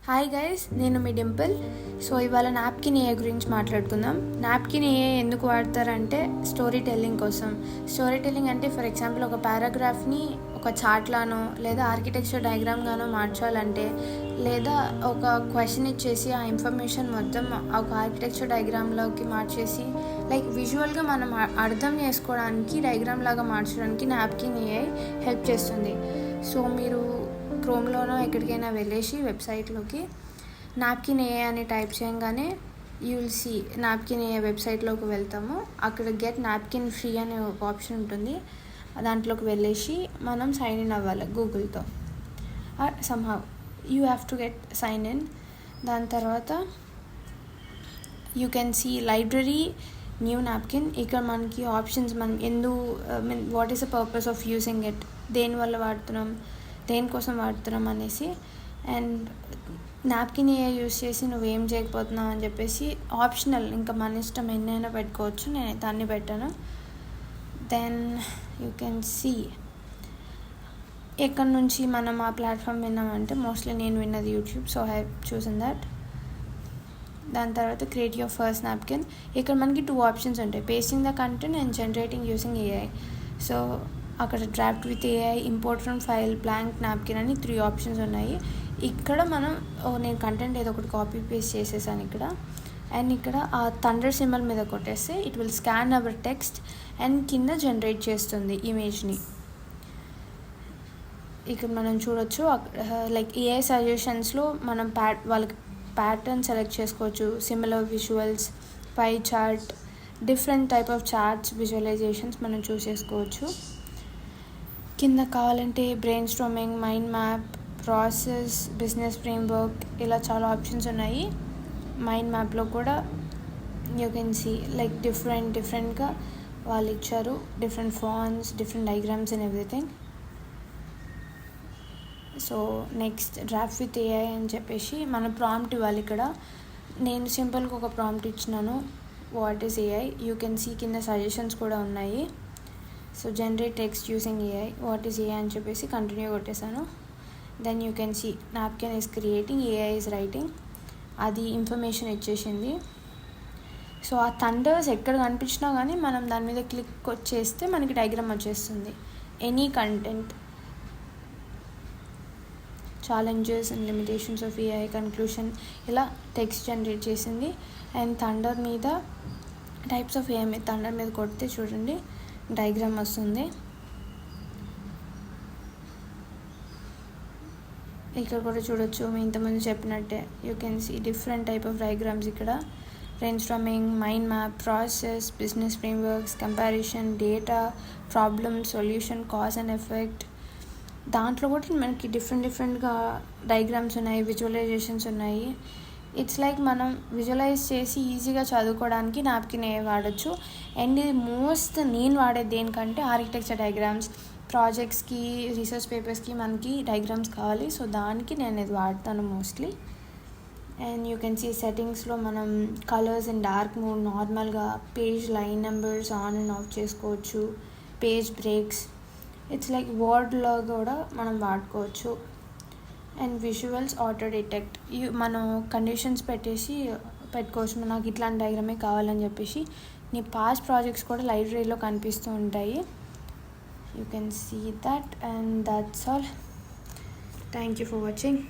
Hi guys, నేను మీ Dimple. So ఇవాళ napkin AI గురించి మాట్లాడుకుందాం. నాప్కిన్ ఏఐ ఎందుకు వాడతారంటే స్టోరీ టెల్లింగ్ కోసం. స్టోరీ టెల్లింగ్ అంటే ఫర్ ఎగ్జాంపుల్ ఒక పారాగ్రాఫ్ని ఒక చార్ట్లానో లేదా ఆర్కిటెక్చర్ డయాగ్రామ్గానో మార్చాలంటే, లేదా ఒక క్వశ్చన్ ఇచ్చేసి ఆ ఇన్ఫర్మేషన్ మొత్తం ఒక ఆర్కిటెక్చర్ డయాగ్రామ్లోకి మార్చేసి లైక్ విజువల్గా మనం అర్థం చేసుకోవడానికి డయాగ్రామ్ లాగా మార్చడానికి నాప్కిన్ ఏఐ హెల్ప్ చేస్తుంది. సో మీరు క్రోమ్లోనో ఎక్కడికైనా వెళ్ళేసి వెబ్సైట్లోకి నాప్కిన్ ఏఐ అని టైప్ చేయగానే you will see Napkin AI వెబ్సైట్లోకి వెళ్తాము. అక్కడ గెట్ నాప్కిన్ ఫ్రీ అనే ఒక ఆప్షన్ ఉంటుంది. దాంట్లోకి వెళ్ళేసి మనం సైన్ ఇన్ అవ్వాలి గూగుల్తో. Somehow you have to get sign in. దాని తర్వాత you can see library new napkin. ఇక్కడ మనకి ఆప్షన్స్ మనం what is the purpose of using it, దేనివల్ల వాడుతున్నాం, దేనికోసం వాడుతున్నాం అనేసి. అండ్ నాప్కిన్ ఏఐ యూస్ చేసి నువ్వేం చేయకపోతున్నావు అని చెప్పేసి ఆప్షనల్, ఇంకా మన ఇష్టం ఎన్నైనా పెట్టుకోవచ్చు. నేనైతే అన్నీ పెట్టాను. దెన్ యూ కెన్ సీ ఎక్కడి నుంచి మనం ఆ ప్లాట్ఫామ్ విన్నామంటే మోస్ట్లీ నేను విన్నది YouTube, so I have chosen that. దాని తర్వాత క్రియేట్ యువర్ ఫస్ట్ నాప్కిన్. ఇక్కడ మనకి 2 ఆప్షన్స్ ఉంటాయి, pasting the content and generating using AI. So అక్కడ draft with AI, import from file, blank napkin అని 3 ఆప్షన్స్ ఉన్నాయి. ఇక్కడ మనం నేను కంటెంట్ ఏదో ఒకటి కాపీ పేస్ట్ చేసేసాను ఇక్కడ. అండ్ ఇక్కడ ఆ థండర్ సింబల్ మీద కొట్టేస్తే it will scan hour text and కింద జనరేట్ చేస్తుంది ఇమేజ్ని. ఇక్కడ మనం చూడొచ్చు లైక్ ఏఐ సజెషన్స్లో మనం వాళ్ళకి ప్యాటర్న్ సెలెక్ట్ చేసుకోవచ్చు, similar visuals, pie chart, different type of charts, visualisations మనం చూస్ చేసుకోవచ్చు. కింద కావాలంటే brainstorming, mind map, process, business framework, ఇలా చాలా ఆప్షన్స్ ఉన్నాయి. మైండ్ మ్యాప్లో కూడా యూ కెన్ సీ లైక్ డిఫరెంట్గా వాళ్ళు ఇచ్చారు, different fonts, different diagrams and everything. So next draft with AI అని చెప్పేసి మన ప్రాంప్ట్ ఇవ్వాలి. ఇక్కడ నేను సింపుల్గా ఒక ప్రాంప్ట్ ఇచ్చినాను, what is AI. You can see కింద సజెషన్స్ కూడా ఉన్నాయి. So generate text using AI, what is AI అని చెప్పేసి కంటిన్యూ కొట్టేశాను. Then you can see napkin is creating, AI is writing. అది ఇన్ఫర్మేషన్ ఇచ్చేసింది. సో ఆ థండర్స్ ఎక్కడ కనిపించినా కానీ మనం దాని మీద క్లిక్ చేస్తే మనకి డయాగ్రామ్ వచ్చేస్తుంది. Any content, challenges and limitations of AI, conclusion, ఇలా టెక్స్ట్ జనరేట్ చేసింది. అండ్ థండర్ మీద టైప్స్ ఆఫ్ ఏఐ మీద థండర్ మీద కొడితే చూడండి డయాగ్రామ్ వస్తుంది. ఇక్కడ కూడా చూడొచ్చు ఇంతకుముందు చెప్పినట్టే you can see different type of diagrams. ఇక్కడ brain storming, mind map, process, business frameworks, comparison, data, problem, solution, cause and effect. దాంట్లో కూడా మనకి డిఫరెంట్గా డయాగ్రామ్స్ ఉన్నాయి, విజువలైజేషన్స్ ఉన్నాయి. ఇట్స్ లైక్ మనం విజువలైజ్ చేసి ఈజీగా చదువుకోవడానికి నాప్కిన్ ఏఐ వాడచ్చు. అండ్ ఇది నేను వాడేది దేనికంటే ఆర్కిటెక్చర్ డయాగ్రామ్స్, ప్రాజెక్ట్స్కి, రీసెర్చ్ పేపర్స్కి మనకి డయాగ్రామ్స్ కావాలి. సో దానికి నేను ఇది వాడతాను mostly. And you can see సెట్టింగ్స్లో మనం కలర్స్ అండ్ డార్క్ మోడ్, నార్మల్గా page line numbers on and off చేసుకోవచ్చు, పేజ్ బ్రేక్స్. ఇట్స్ లైక్ వర్డ్లో కూడా మనం వాడుకోవచ్చు. అండ్ విజువల్స్ ఆటో డిటెక్ట్, మనం కండిషన్స్ పెట్టుకోవచ్చు, నాకు ఇట్లాంటి డయాగ్రామే కావాలని చెప్పేసి. నీ పాస్ట్ ప్రాజెక్ట్స్ కూడా లైబ్రరీలో కనిపిస్తూ ఉంటాయి. You can see that. And that's all. Thank you for watching.